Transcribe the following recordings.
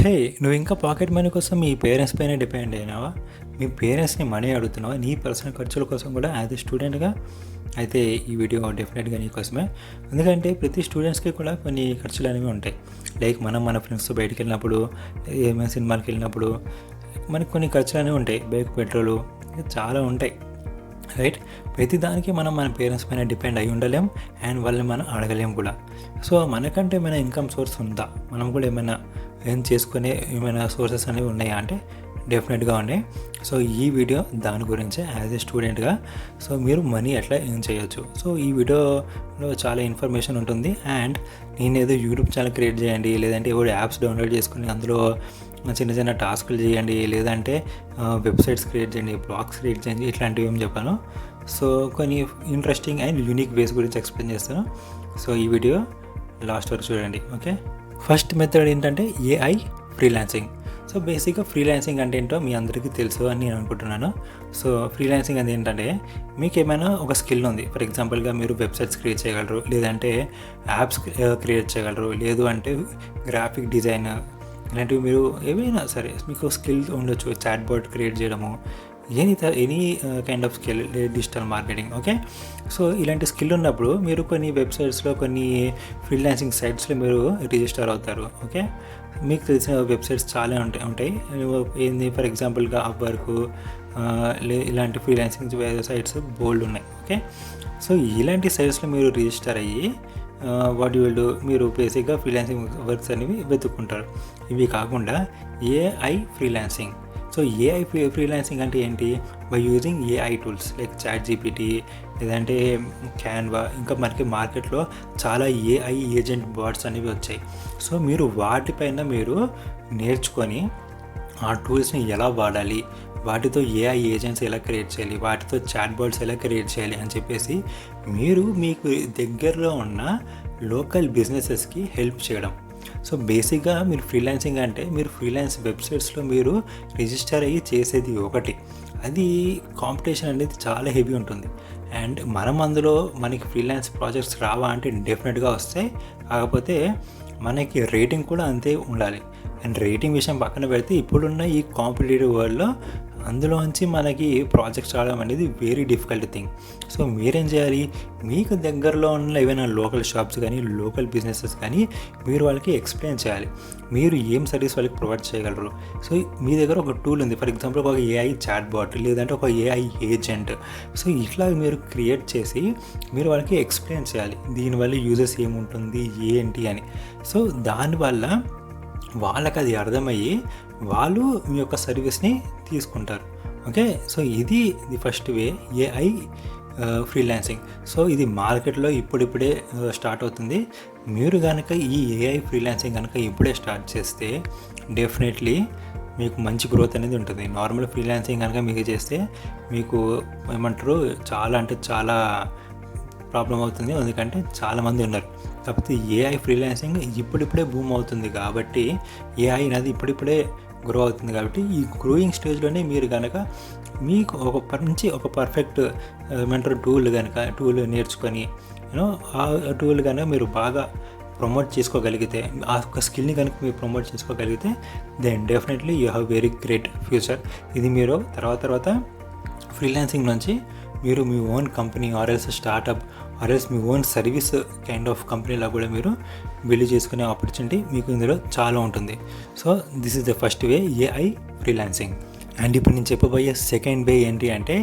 హే! నువ్వింకా pocket money కోసం మీ parents పైనే డిపెండ్ అయినావా? మీ పేరెంట్స్‌ని మనీ అడుగుతున్నావా? నీ పర్సనల్ ఖర్చుల కోసం కూడా యాజ్ ఎ స్టూడెంట్‌గా అయితే ఈ వీడియో డెఫినెట్‌గా నీ కోసమే. ఎందుకంటే ప్రతి స్టూడెంట్స్‌కి కూడా కొన్ని ఖర్చులనేవి ఉంటాయి. లైక్ మనం మన ఫ్రెండ్స్‌తో బయటికెళ్ళినప్పుడు, ఏమైనా సినిమాలకెళ్ళినప్పుడు మనకు కొన్ని ఖర్చులనేవి ఉంటాయి. బైక్ పెట్రోలు చాలా ఉంటాయి. రైట్. ప్రతిదానికి మనం మన పేరెంట్స్ పైన డిపెండ్ అయి ఉండలేం అండ్ వాళ్ళని మనం అడగలేం కూడా. సో మనకంటే ఏమైనా ఇన్కమ్ సోర్స్ ఉందా, మనం కూడా ఏమైనా ఎర్న్ చేసుకునే ఏమైనా సోర్సెస్ అనేవి ఉన్నాయా అంటే డెఫినెట్గా ఉన్నాయి. సో ఈ వీడియో దాని గురించే యాజ్ ఏ స్టూడెంట్గా. సో మీరు మనీ ఎట్లా ఎర్న్ చేయొచ్చు, సో ఈ వీడియోలో చాలా ఇన్ఫర్మేషన్ ఉంటుంది. అండ్ నేను ఏదో యూట్యూబ్ ఛానల్ క్రియేట్ చేయండి, లేదంటే ఏవో యాప్స్ డౌన్లోడ్ చేసుకుని అందులో చిన్న చిన్న టాస్కులు చేయండి, లేదంటే వెబ్సైట్స్ క్రియేట్ చేయండి, బ్లాగ్స్ క్రియేట్ చేయండి, ఇట్లాంటివి ఏం చెప్పాను. సో కొన్ని ఇంట్రెస్టింగ్ అండ్ యూనిక్ వేస్ గురించి ఎక్స్ప్లెయిన్ చేస్తాను. సో ఈ వీడియో లాస్ట్ వరకు చూడండి. ఓకే, ఫస్ట్ మెథడ్ ఏంటంటే ఏఐ ఫ్రీలాన్సింగ్. సో బేసిక్గా ఫ్రీలాన్సింగ్ అంటే ఏంటో మీ అందరికీ తెలుసు అని నేను అనుకుంటున్నాను. సో ఫ్రీలాన్సింగ్ అనేది ఏంటంటే మీకు ఏమైనా ఒక స్కిల్ ఉంది. ఫర్ ఎగ్జాంపుల్గా మీరు వెబ్సైట్స్ క్రియేట్ చేయగలరు, లేదంటే యాప్స్ క్రియేట్ చేయగలరు, లేదు అంటే గ్రాఫిక్ డిజైన్, ఇలాంటివి మీరు ఏవైనా సరే మీకు స్కిల్ ఉండొచ్చు. చాట్ బోట్ క్రియేట్ చేయడము, any kind of skill, digital marketing. Okay, so ఇలాంటి స్కిల్ ఉన్నప్పుడు మీరు కొన్ని వెబ్సైట్స్లో, కొన్ని ఫ్రీలాన్సింగ్ సైట్స్లో మీరు రిజిస్టర్ అవుతారు. ఓకే, మీకు తెలిసిన వెబ్సైట్స్ చాలా ఉంటాయి. ఏంది ఫర్ ఎగ్జాంపుల్గా అప్వర్క్, ఇలాంటి ఫ్రీలాన్సింగ్ సైట్స్ బోల్డ్ ఉన్నాయి. ఓకే, సో ఇలాంటి సైట్స్లో మీరు రిజిస్టర్ అయ్యి వాట్ యూ విల్ డూ, మీరు బేసిక్గా ఫ్రీలాన్సింగ్ వర్క్స్ అనేవి వెతుక్కుంటారు. ఇవి కాకుండా AI freelancing. So AI freelancing అంటే ఏంటి? By using AI tools like ChatGPT, లేదంటే క్యాన్వా, ఇంకా మనకి మార్కెట్లో చాలా ఏఐ ఏజెంట్ బాట్స్ అనేవి వచ్చాయి. సో మీరు వాటిపైన మీరు నేర్చుకొని ఆ టూల్స్ని ఎలా వాడాలి, వాటితో ఏఐ ఏజెంట్స్ ఎలా క్రియేట్ చేయాలి, వాటితో చాట్ బాట్స్ ఎలా క్రియేట్ చేయాలి అని చెప్పేసి మీరు మీకు దగ్గరలో ఉన్న లోకల్ బిజినెసెస్కి హెల్ప్ చేయడం. సో బేసిక్గా మీరు ఫ్రీలాన్సింగ్ అంటే మీరు ఫ్రీలాన్స్ వెబ్సైట్స్లో మీరు రిజిస్టర్ అయ్యి చేసేది ఒకటి. అది కాంపిటీషన్ అనేది చాలా హెవీ ఉంటుంది. అండ్ మనం అందులో మనకి ఫ్రీలాన్స్ ప్రాజెక్ట్స్ రావా అంటే డెఫినెట్గా వస్తాయి. కాకపోతే మనకి రేటింగ్ కూడా అంతే ఉండాలి. అండ్ రేటింగ్ విషయం పక్కన పెడితే ఇప్పుడున్న ఈ కాంపిటేటివ్ వరల్డ్లో అందులోంచి మనకి ప్రాజెక్ట్స్ రావడం అనేది వెరీ డిఫికల్ట్ థింగ్. సో మీరేం చేయాలి, మీకు దగ్గరలో ఉన్న ఏవైనా లోకల్ షాప్స్ కానీ, లోకల్ బిజినెసెస్ కానీ మీరు వాళ్ళకి ఎక్స్ప్లెయిన్ చేయాలి మీరు ఏం సర్వీస్ వాళ్ళకి ప్రొవైడ్ చేయగలరు. సో మీ దగ్గర ఒక టూల్ ఉంది, ఫర్ ఎగ్జాంపుల్ ఒక ఏఐ చాట్ బాట్, లేదంటే ఒక ఏఐ ఏజెంట్. సో ఇట్లా మీరు క్రియేట్ చేసి మీరు వాళ్ళకి ఎక్స్ప్లెయిన్ చేయాలి దీనివల్ల యూజెస్ ఏముంటుంది ఏంటి అని. సో దానివల్ల వాళ్ళకి అది అర్థమయ్యి వాళ్ళు మీ యొక్క సర్వీస్ని తీసుకుంటారు. ఓకే, సో ఇది the first way, AI freelancing. So ఇది మార్కెట్లో ఇప్పుడిప్పుడే స్టార్ట్ అవుతుంది. మీరు కనుక ఈ ఏఐ ఫ్రీలాన్సింగ్ కనుక ఇప్పుడే స్టార్ట్ చేస్తే డెఫినెట్లీ మీకు మంచి గ్రోత్ అనేది ఉంటుంది. నార్మల్ ఫ్రీలాన్సింగ్ కనుక మీకు చేస్తే మీకు ఏమంటారు, చాలా అంటే చాలా ప్రాబ్లం అవుతుంది. ఎందుకంటే చాలామంది ఉన్నారు. కాకపోతే ఏఐ ఫ్రీలాన్సింగ్ ఇప్పుడిప్పుడే బూమ్ అవుతుంది కాబట్టి, ఏఐ అనేది ఇప్పుడిప్పుడే గ్రో అవుతుంది కాబట్టి ఈ గ్రోయింగ్ స్టేజ్లోనే మీరు కనుక మీకు ఒక పర్ఫెక్ట్ ఏమంటారు టూల్ నేర్చుకొని ఆ టూల్ కనుక మీరు బాగా ప్రమోట్ చేసుకోగలిగితే, ఆ ఒక స్కిల్ని కనుక మీరు ప్రమోట్ చేసుకోగలిగితే then definitely you have very great future. ఇది మీరు తర్వాత ఫ్రీలాన్సింగ్ నుంచి మీరు మీ own company or else startup or else మీ ఓన్ సర్వీస్ కైండ్ ఆఫ్ కంపెనీలా కూడా మీరు బిల్డ్ చేసుకునే ఆపర్చునిటీ మీకు ఇందులో చాలా ఉంటుంది. So this is the first way, AI freelancing. And ఇప్పుడు నేను చెప్పబోయే సెకండ్ వే ఏంటి అంటే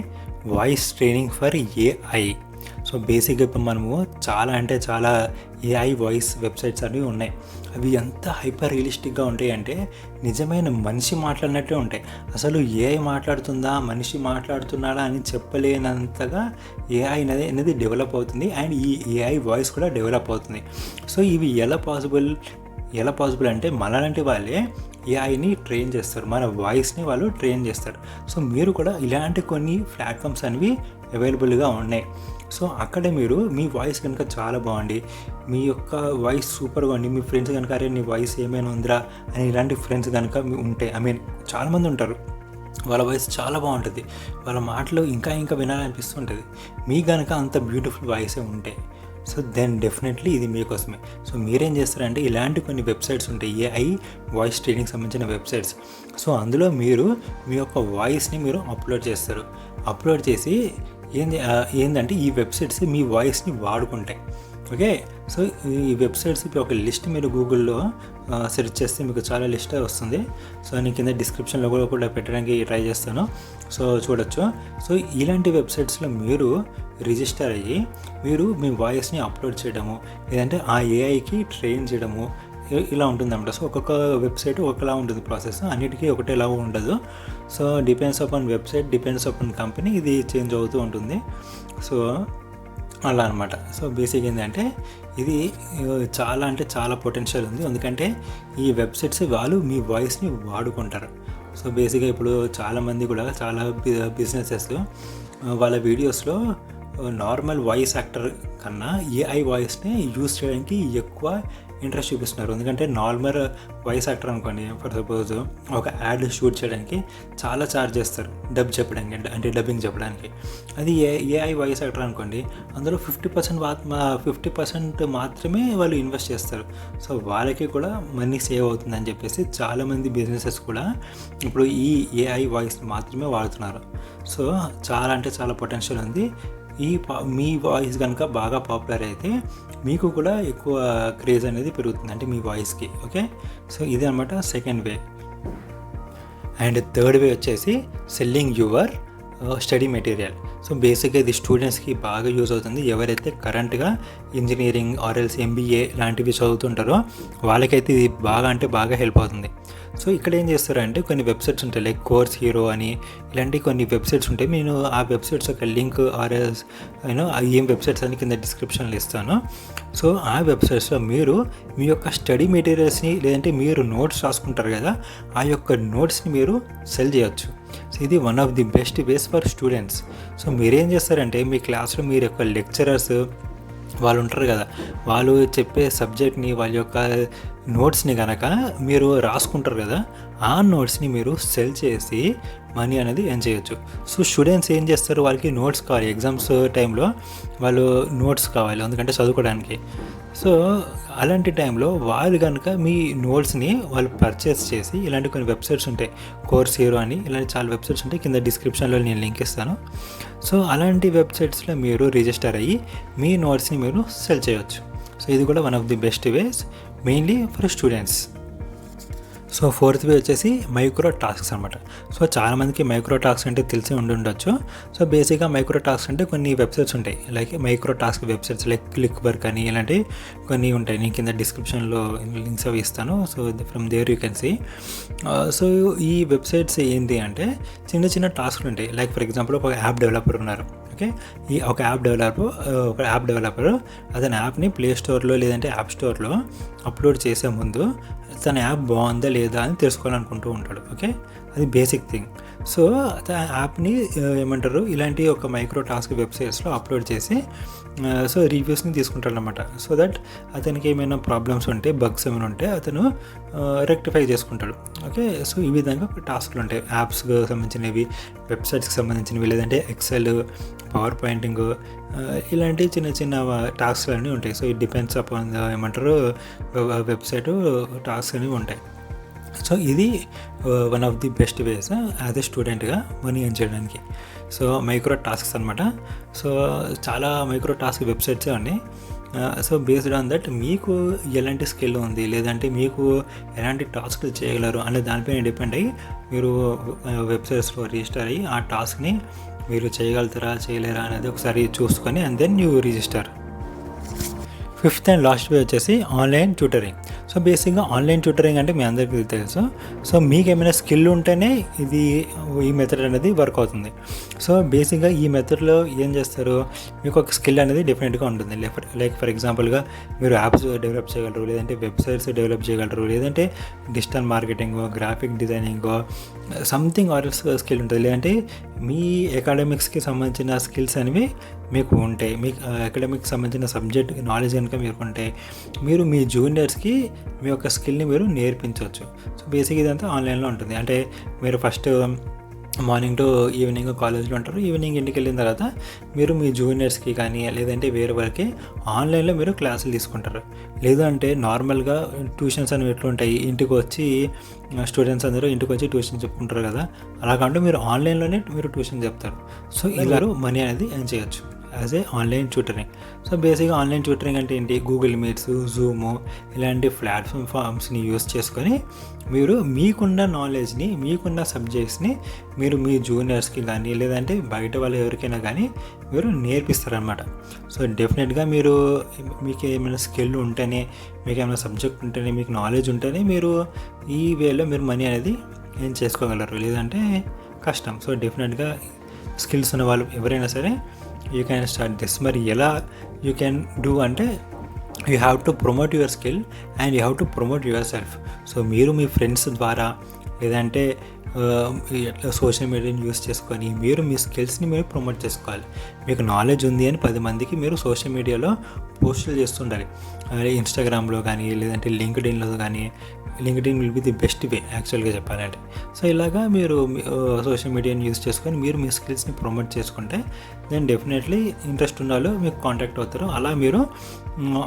voice training for AI. So బేసిక్గా ఇప్పుడు మనము చాలా ఏఐ వాయిస్ వెబ్సైట్స్ అనేవి ఉన్నాయి. అవి ఎంత హైపర్ రియలిస్టిక్గా ఉంటాయి అంటే నిజమైన మనిషి మాట్లాడినట్టే ఉంటాయి. అసలు ఏఐ మాట్లాడుతుందా, మనిషి మాట్లాడుతున్నాడా అని చెప్పలేనంతగా ఏఐ అనేది డెవలప్ అవుతుంది. అండ్ ఈ ఏఐ వాయిస్ కూడా డెవలప్ అవుతుంది. సో ఇవి ఎలా పాసిబుల్ అంటే మనలాంటి వాళ్ళే ఏఐని ట్రైన్ చేస్తారు, మన వాయిస్ని వాళ్ళు ట్రైన్ చేస్తారు. సో మీరు కూడా ఇలాంటి కొన్ని ప్లాట్ఫామ్స్ అనేవి అవైలబుల్గా ఉన్నాయి. సో అక్కడ మీరు మీ వాయిస్ కనుక చాలా బాగుండి, మీ యొక్క వాయిస్ సూపర్గా ఉండి, మీ ఫ్రెండ్స్ కనుక అరే నీ వాయిస్ ఏమైనా ఉందిరా అని ఇలాంటి ఫ్రెండ్స్ కనుక ఉంటే, చాలామంది ఉంటారు వాళ్ళ వాయిస్ చాలా బాగుంటుంది, వాళ్ళ మాటలు ఇంకా వినాలనిపిస్తుంటుంది. మీకు కనుక అంత బ్యూటిఫుల్ వాయిసే ఉంటే సో దెన్ డెఫినెట్లీ ఇది మీకోసమే. సో మీరేం చేస్తారంటే ఇలాంటి కొన్ని వెబ్సైట్స్ ఉంటాయి, ఏఐ వాయిస్ ట్రైనింగ్ సంబంధించిన వెబ్సైట్స్. సో అందులో మీరు మీ యొక్క వాయిస్ని మీరు అప్లోడ్ చేస్తారు. అప్లోడ్ చేసి ఏంటంటే ఈ వెబ్సైట్స్ మీ వాయిస్ని వాడుకుంటాయి. ఓకే, సో ఈ వెబ్సైట్స్ ఒక లిస్ట్ మీరు గూగుల్లో సెర్చ్ చేస్తే మీకు చాలా లిస్ట్ వస్తుంది. సో నేను కింద డిస్క్రిప్షన్లో కూడా పెట్టడానికి ట్రై చేస్తాను, సో చూడొచ్చు. సో ఇలాంటి వెబ్సైట్స్లో మీరు రిజిస్టర్ అయ్యి మీరు మీ వాయిస్ని అప్లోడ్ చేయడము, లేదంటే ఆ ఏఐకి ట్రైన్ చేయడము ఇలా ఉంటుందన్నమాట. సో ఒక్కొక్క వెబ్సైట్ ఒకలా ఉంటుంది ప్రాసెస్, అన్నిటికీ ఒకటేలా ఉండదు. So depends upon website, depends upon company, ఇది చేంజ్ అవుతూ ఉంటుంది. సో అలా అనమాట. సో బేసిక్ ఏంటంటే ఇది చాలా అంటే చాలా పొటెన్షియల్ ఉంది, ఎందుకంటే ఈ వెబ్సైట్స్ వాళ్ళు మీ వాయిస్ని వాడుకుంటారు. సో బేసిక్గా ఇప్పుడు చాలామంది కూడా చాలా బిజినెసెస్ వాళ్ళ వీడియోస్లో నార్మల్ వాయిస్ యాక్టర్ కన్నా ఏఐ వాయిస్ని యూజ్ చేయడానికి ఎక్కువ ఇంట్రెస్ట్ చూపిస్తున్నారు. ఎందుకంటే నార్మల్ వాయిస్ యాక్టర్ అనుకోండి, ఫర్ సపోజ్ ఒక యాడ్ షూట్ చేయడానికి చాలా ఛార్జ్ చేస్తారు డబ్ చెప్పడానికి, అంటే డబ్బింగ్ చెప్పడానికి. అది ఏఐ వాయిస్ యాక్టర్ అనుకోండి, అందులో 50% మాత్రమే వాళ్ళు ఇన్వెస్ట్ చేస్తారు. సో వాళ్ళకి కూడా మనీ సేవ్ అవుతుందని చెప్పేసి చాలామంది బిజినెసెస్ కూడా ఇప్పుడు ఈ ఏఐ వాయిస్ మాత్రమే వాడుతున్నారు. సో చాలా అంటే చాలా పొటెన్షియల్ ఉంది. మీ వాయిస్ కనుక బాగా పాపులర్ అయితే మీకు కూడా ఎక్కువ క్రేజ్ అనేది పెరుగుతుంది, అంటే మీ వాయిస్కి. ఓకే, సో ఇది అనమాట సెకండ్ వే. అండ్ థర్డ్ వే వచ్చేసి selling your study material. So బేసిక్గా ఇది స్టూడెంట్స్కి బాగా యూజ్ అవుతుంది. ఎవరైతే కరెంట్గా ఇంజనీరింగ్ ఆర్ఎల్స్ ఎంబీఏ లాంటివి చదువుతుంటారో వాళ్ళకైతే ఇది బాగా అంటే బాగా హెల్ప్ అవుతుంది. సో ఇక్కడ ఏం చేస్తారంటే కొన్ని వెబ్సైట్స్ ఉంటాయి, లైక్ కోర్స్ హీరో అని, ఇలాంటి కొన్ని వెబ్సైట్స్ ఉంటాయి. నేను ఆ వెబ్సైట్స్ యొక్క లింక్ ఆర్ఎల్స్ ఏం వెబ్సైట్స్ అని కింద డిస్క్రిప్షన్లో ఇస్తాను. సో ఆ వెబ్సైట్స్లో మీరు మీ యొక్క స్టడీ మెటీరియల్స్ని, లేదంటే మీరు నోట్స్ రాసుకుంటారు కదా, ఆ యొక్క నోట్స్ని మీరు సెల్ చేయొచ్చు. సో ఇది one of the best ways for students. So మీరేం చేస్తారంటే మీ క్లాస్లో మీరు యొక్క లెక్చరర్స్ వాళ్ళు ఉంటారు కదా, వాళ్ళు చెప్పే సబ్జెక్ట్ని, వాళ్ళ యొక్క నోట్స్ని కనుక మీరు రాసుకుంటారు కదా, ఆ నోట్స్ని మీరు సెల్ చేసి మనీ అనేది ఎర్న్ చేయొచ్చు. సో స్టూడెంట్స్ ఏం చేస్తారు, వాళ్ళకి నోట్స్ కావాలి, ఎగ్జామ్స్ టైంలో వాళ్ళు నోట్స్ కావాలి ఎందుకంటే చదువుకోవడానికి. సో అలాంటి టైంలో వాళ్ళు కనుక మీ నోట్స్ని వాళ్ళు పర్చేస్ చేసి, ఇలాంటి కొన్ని వెబ్సైట్స్ ఉంటాయి, కోర్స్ హీరో అని, ఇలాంటి చాలా వెబ్సైట్స్ ఉంటాయి, కింద డిస్క్రిప్షన్లో నేను లింక్ ఇస్తాను. సో అలాంటి వెబ్సైట్స్లో మీరు రిజిస్టర్ అయ్యి మీ నోట్స్ని మీరు సెల్ చేయొచ్చు. సో ఇది కూడా one of the best ways, mainly for students. So fourth way వచ్చేసి మైక్రో టాస్క్స్ అనమాట. సో చాలామందికి మైక్రో టాస్క్ అంటే తెలిసి ఉండొచ్చు. సో బేసిక్గా మైక్రో టాస్క్ అంటే కొన్ని వెబ్సైట్స్ ఉంటాయి, like micro task websites like click work అని, ఇలాంటివి కొన్ని ఉంటాయి. నేను కింద డిస్క్రిప్షన్లో లింక్స్ అవి ఇస్తాను. So from there you can see. So ఈ వెబ్సైట్స్ ఏంటి అంటే చిన్న చిన్న టాస్క్లు ఉంటాయి. లైక్ ఫర్ ఎగ్జాంపుల్ ఒక యాప్ డెవలపర్ ఉన్నారు. ఓకే, ఈ ఒక యాప్ డెవలపర్ అతని యాప్ని ప్లే స్టోర్లో లేదంటే యాప్ స్టోర్లో అప్లోడ్ చేసే ముందు తన యాప్ బాగుందా లేదా అని తెలుసుకోవాలనుకుంటూ ఉంటాడు. ఓకే, అది బేసిక్ థింగ్. సో ఆ యాప్ని ఏమంటారు, ఇలాంటి ఒక మైక్రో టాస్క్ వెబ్సైట్స్లో అప్లోడ్ చేసి సో రివ్యూస్ని తీసుకుంటాడు అనమాట. సో దట్ అతనికి ఏమైనా ప్రాబ్లమ్స్ ఉంటే, బగ్స్ ఏమైనా ఉంటే అతను రెక్టిఫై చేసుకుంటాడు. ఓకే, సో ఈ విధంగా టాస్క్లు ఉంటాయి, యాప్స్కి సంబంధించినవి, వెబ్సైట్స్కి సంబంధించినవి, లేదంటే ఎక్సెల్, పవర్ పాయింటింగ్, ఇలాంటి చిన్న చిన్న టాస్క్లు అన్నీ ఉంటాయి. సో ఇట్ డిపెండ్స్ అపాన్ ఏమంటారు వెబ్సైట్ టాస్క్ అనేవి ఉంటాయి. సో ఇది one of the best ways as a స్టూడెంట్గా మనీ ఎర్న్ చేయడానికి. సో మైక్రో టాస్క్స్ అనమాట. సో చాలా మైక్రో టాస్క్ వెబ్సైట్సే ఉన్నాయి. సో బేస్డ్ ఆన్ దట్ మీకు ఎలాంటి స్కిల్ ఉంది, లేదంటే మీకు ఎలాంటి టాస్క్లు చేయగలరు అనే దానిపైన డిపెండ్ అయ్యి మీరు వెబ్సైట్స్లో రిజిస్టర్ అయ్యి ఆ టాస్క్ని మీరు చేయగలుగుతారా చేయలేరా అనేది ఒకసారి చూసుకొని and then you register. Fifth and last way వచ్చేసి ఆన్లైన్ ట్యూటరింగ్. సో బేసిక్గా ఆన్లైన్ ట్యూటరింగ్ అంటే మీ అందరికీ తెలుసు. సో మీకు ఏమైనా స్కిల్ ఉంటేనే ఈ మెథడ్ అనేది వర్క్ అవుతుంది. సో బేసిక్గా ఈ మెథడ్లో ఏం చేస్తారు, మీకు ఒక స్కిల్ అనేది డెఫినెట్గా ఉంటుంది. లైక్ ఫర్ ఎగ్జాంపుల్గా మీరు యాప్స్ డెవలప్ చేయగలరు, లేదంటే వెబ్సైట్స్ డెవలప్ చేయగలరు, లేదంటే digital marketing, graphic designing, something or else skill ఉంటుంది. లేదంటే మీ అకాడమిక్స్కి సంబంధించిన స్కిల్స్ అనేవి మీకు ఉంటాయి. మీకు అకాడమిక్కి సంబంధించిన సబ్జెక్ట్ నాలెడ్జ్ కనుక మీకు ఉంటే మీరు మీ జూనియర్స్కి మీ యొక్క స్కిల్ని మీరు నేర్పించవచ్చు. సో బేసిక్ ఇదంతా ఆన్లైన్లో ఉంటుంది. అంటే మీరు ఫస్ట్ మార్నింగ్ టు ఈవినింగ్ కాలేజ్లో ఉంటారు. ఈవినింగ్ ఇంటికి వెళ్ళిన తర్వాత మీరు మీ జూనియర్స్కి కానీ లేదంటే వేరే వాళ్ళకి ఆన్లైన్లో మీరు క్లాసులు తీసుకుంటారు. లేదంటే నార్మల్గా ట్యూషన్స్ అనేవి ఎట్లుంటాయి, ఇంటికి వచ్చి స్టూడెంట్స్ అందరూ ఇంటికి వచ్చి ట్యూషన్ చెప్పుకుంటారు కదా, అలా కాకుండా మీరు ఆన్లైన్లోనే మీరు ట్యూషన్ చెప్తారు. సో ఇలా మనీ అనేది ఎర్న్ చేయొచ్చు as a online tutoring. So బేసిక్గా ఆన్లైన్ ట్యూటరింగ్ అంటే ఏంటి, గూగుల్ మీట్స్, జూము ఇలాంటి ప్లాట్ఫామ్స్ని యూస్ చేసుకొని మీరు మీకున్న నాలెడ్జ్ని, మీకున్న సబ్జెక్ట్స్ని మీరు మీ జూనియర్స్కి కానీ లేదంటే బయట వాళ్ళు ఎవరికైనా కానీ మీరు నేర్పిస్తారనమాట. సో డెఫినెట్గా మీకు ఏమైనా స్కిల్ ఉంటేనే, మీకు ఏమైనా సబ్జెక్ట్ ఉంటేనే, మీకు నాలెడ్జ్ ఉంటేనే మీరు ఈ వేలో మీరు మనీ అనేది ఏం చేసుకోగలరు, లేదంటే కష్టం. సో డెఫినెట్గా స్కిల్స్ ఉన్న వాళ్ళు ఎవరైనా సరే యూ క్యాన్ స్టార్ట్ దిస్. మరి ఎలా యూ క్యాన్ డూ అంటే you have to promote your skill and you have to promote your self. So మీరు మీ ఫ్రెండ్స్ ద్వారా లేదంటే సోషల్ మీడియాని యూస్ చేసుకొని మీరు మీ స్కిల్స్ని మీరు ప్రమోట్ చేసుకోవాలి. మీకు నాలెడ్జ్ ఉంది అని 10 మందికి మీరు సోషల్ మీడియాలో పోస్టులు చేస్తుండాలి. ఇన్స్టాగ్రామ్లో కానీ లేదంటే లింక్డ్ఇన్లో కానీ. LinkedIn will be the best way యాక్చువల్గా చెప్పాలంటే. సో ఇలాగా మీరు సోషల్ మీడియాని యూస్ చేసుకొని మీరు మీ స్కిల్స్ని ప్రమోట్ చేసుకుంటే దెన్ డెఫినెట్లీ ఇంట్రెస్ట్ ఉన్న వాళ్ళు మీకు కాంటాక్ట్ అవుతారు. అలా మీరు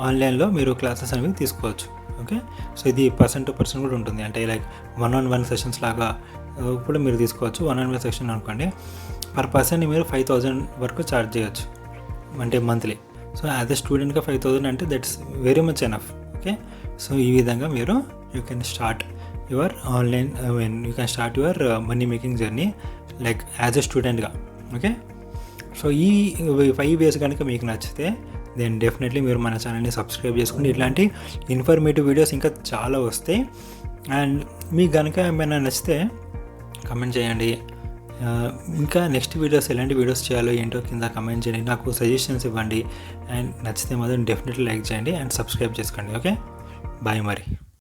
ఆన్లైన్లో మీరు క్లాసెస్ అనేవి తీసుకోవచ్చు. ఓకే, సో ఇది పర్సన్ టు పర్సన్ కూడా ఉంటుంది. అంటే లైక్ 1-on-1 సెషన్స్ లాగా ఇప్పుడు మీరు తీసుకోవచ్చు. 1-on-1 సెషన్ అనుకోండి, పర్ పర్సన్ని మీరు 5,000 వరకు ఛార్జ్ చేయొచ్చు అంటే మంత్లీ. సో యాజ్ ఎ స్టూడెంట్గా 5,000 అంటే that's very much enough. Okay, so ఈ విధంగా మీరు you can start your online you can start your money making journey like as a స్టూడెంట్గా. ఓకే, సో ఈ 5 ways కనుక మీకు నచ్చితే దెన్ డెఫినెట్లీ మీరు మన ఛానల్ని సబ్స్క్రైబ్ చేసుకోండి. ఇట్లాంటి ఇన్ఫర్మేటివ్ వీడియోస్ ఇంకా చాలా వస్తాయి. అండ్ మీకు కనుక ఏమైనా నచ్చితే కమెంట్ చేయండి. ఇంకా నెక్స్ట్ వీడియోస్ ఎలాంటి వీడియోస్ చేయాలో ఏంటో కింద కమెంట్ చేయండి, నాకు సజెషన్స్ ఇవ్వండి. అండ్ నచ్చితే మాత్రం డెఫినెట్లీ లైక్ చేయండి అండ్ సబ్స్క్రైబ్ చేసుకోండి. ఓకే, బాయ్ మరి.